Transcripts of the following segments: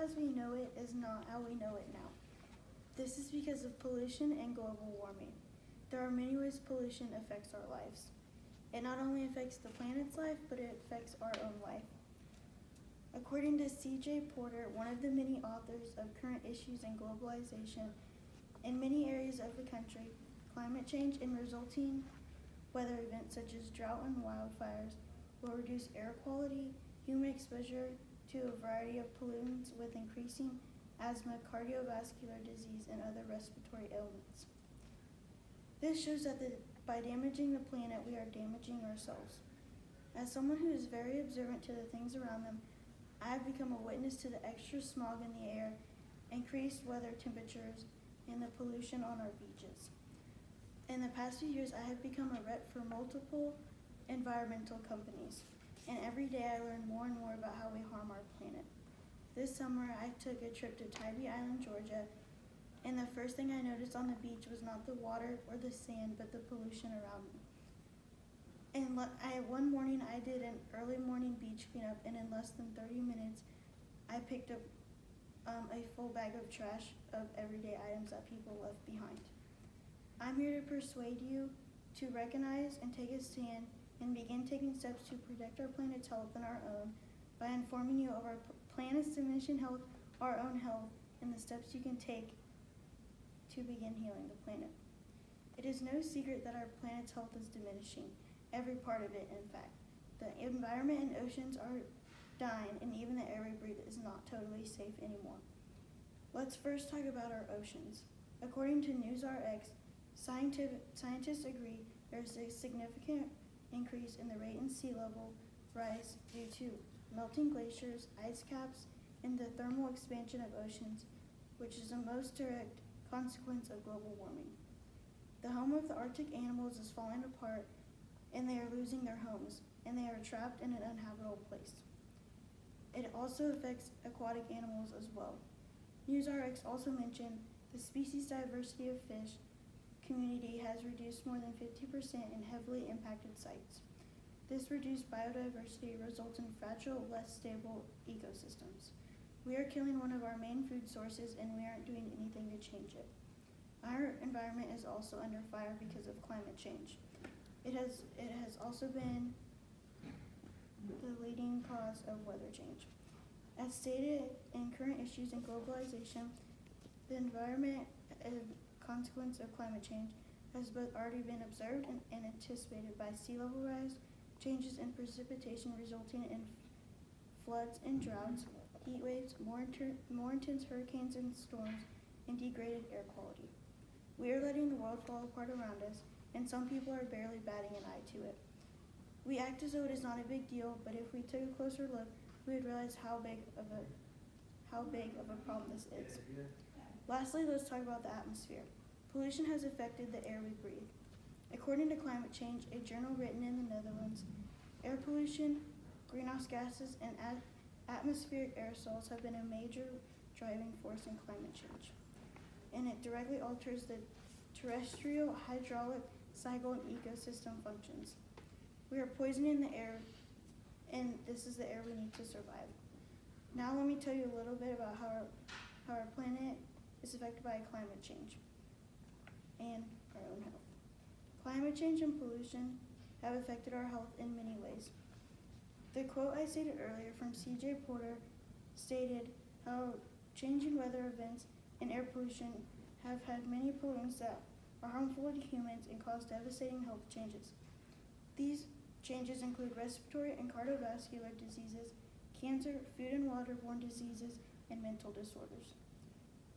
as we know it is not how we know it now. This is because of pollution and global warming. There are many ways pollution affects our lives. It not only affects the planet's life, but it affects our own life. According to C.J. Porter, one of the many authors of current issues in globalization, in many areas of the country, climate change and resulting weather events such as drought and wildfires will reduce air quality, human exposure to a variety of pollutants with increasing asthma, cardiovascular disease, and other respiratory ailments. This shows that by damaging the planet, we are damaging ourselves. As someone who is very observant to the things around them, I have become a witness to the extra smog in the air, increased weather temperatures, and the pollution on our beaches. In the past few years, I have become a rep for multiple environmental companies, and every day I learn more and more about how we harm our planet. This summer, I took a trip to Tybee Island, Georgia, and the first thing I noticed on the beach was not the water or the sand, but the pollution around me. And one morning, I did an early morning beach cleanup, and in less than 30 minutes, I picked up a full bag of trash of everyday items that people left behind. I'm here to persuade you to recognize and take a stand and begin taking steps to protect our planet's health and our own by informing you of our planet's diminishing health, our own health, and the steps you can take to begin healing the planet. It is no secret that our planet's health is diminishing, every part of it, in fact. The environment and oceans are dying, and even the air we breathe is not totally safe anymore. Let's first talk about our oceans. According to NewsRx, scientists agree there is a significant increase in the rate in sea level rise due to melting glaciers, ice caps, and the thermal expansion of oceans, which is the most direct consequence of global warming. The home of the Arctic animals is falling apart, and they are losing their homes, and they are trapped in an uninhabitable place. It also affects aquatic animals as well. NewsRx also mentioned the species diversity of fish community has reduced more than 50% in heavily impacted sites. This reduced biodiversity results in fragile, less stable ecosystems. We are killing one of our main food sources, and we aren't doing anything to change it. Our environment is also under fire because of climate change. It has also been the leading cause of weather change. As stated in current issues in globalization, the environment as a consequence of climate change has both already been observed and anticipated by sea level rise, changes in precipitation resulting in floods and droughts, heat waves, more intense hurricanes and storms, and degraded air quality. We are letting the world fall apart around us, and some people are barely batting an eye to it. We act as though it is not a big deal, but if we took a closer look, we would realize how big of a problem this is. Lastly, let's talk about the atmosphere. Pollution has affected the air we breathe. According to Climate Change, a journal written in the Netherlands, air pollution, greenhouse gases, and atmospheric aerosols have been a major driving force in climate change, and it directly alters the terrestrial hydraulic cycle and ecosystem functions. We are poisoning the air, and this is the air we need to survive. Now let me tell you a little bit about how our planet is affected by climate change and our own health. Climate change and pollution have affected our health in many ways. The quote I stated earlier from C.J. Porter stated how changing weather events and air pollution have had many pollutants that are harmful to humans and cause devastating health changes. These changes include respiratory and cardiovascular diseases, cancer, food and waterborne diseases, and mental disorders.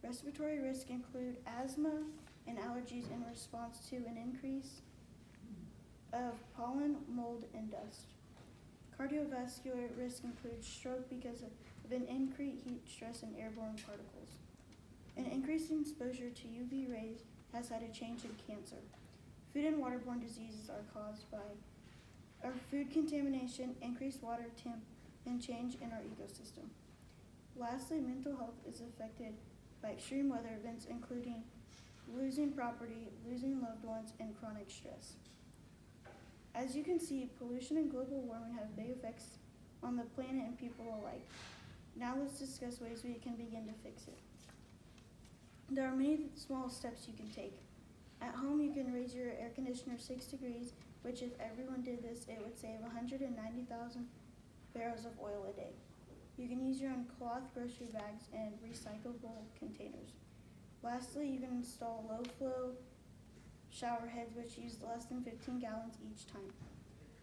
Respiratory risks include asthma and allergies in response to an increase of pollen, mold, and dust. Cardiovascular risk includes stroke because of an increased heat stress and airborne particles. An increased exposure to UV rays has had a change in cancer. Food and waterborne diseases are caused by our food contamination, increased water temp, and change in our ecosystem. Lastly, mental health is affected by extreme weather events, including losing property, losing loved ones, and chronic stress. As you can see, pollution and global warming have big effects on the planet and people alike. Now let's discuss ways we can begin to fix it. There are many small steps you can take. At home, you can raise your air conditioner 6 degrees, which if everyone did this, it would save 190,000 barrels of oil a day. You can use your own cloth grocery bags and recyclable containers. Lastly, you can install low-flow shower heads which use less than 15 gallons each time.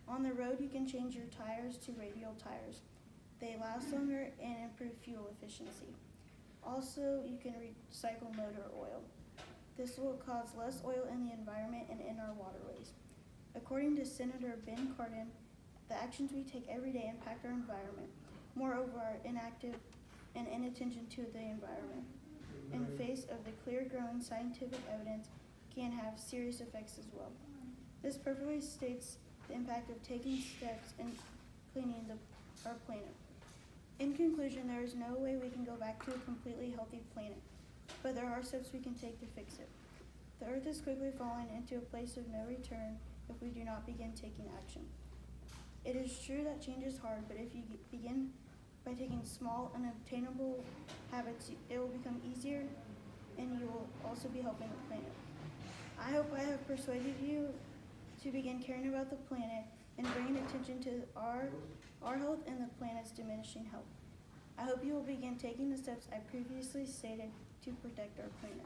On the road, you can change your tires to radial tires. They last longer and improve fuel efficiency. Also, you can recycle motor oil. This will cause less oil in the environment and in our waterways. According to Senator Ben Cardin, the actions we take every day impact our environment. Moreover, our inactive and inattention to the environment, in the face of the clear growing scientific evidence, can have serious effects as well. This perfectly states the impact of taking steps in cleaning our planet. In conclusion, there is no way we can go back to a completely healthy planet, but there are steps we can take to fix it. The earth is quickly falling into a place of no return if we do not begin taking action. It is true that change is hard, but if you begin by taking small and obtainable habits, it will become easier and you will also be helping the planet. I hope I have persuaded you to begin caring about the planet and bringing attention to our health and the planet's diminishing health. I hope you will begin taking the steps I previously stated to protect our planet.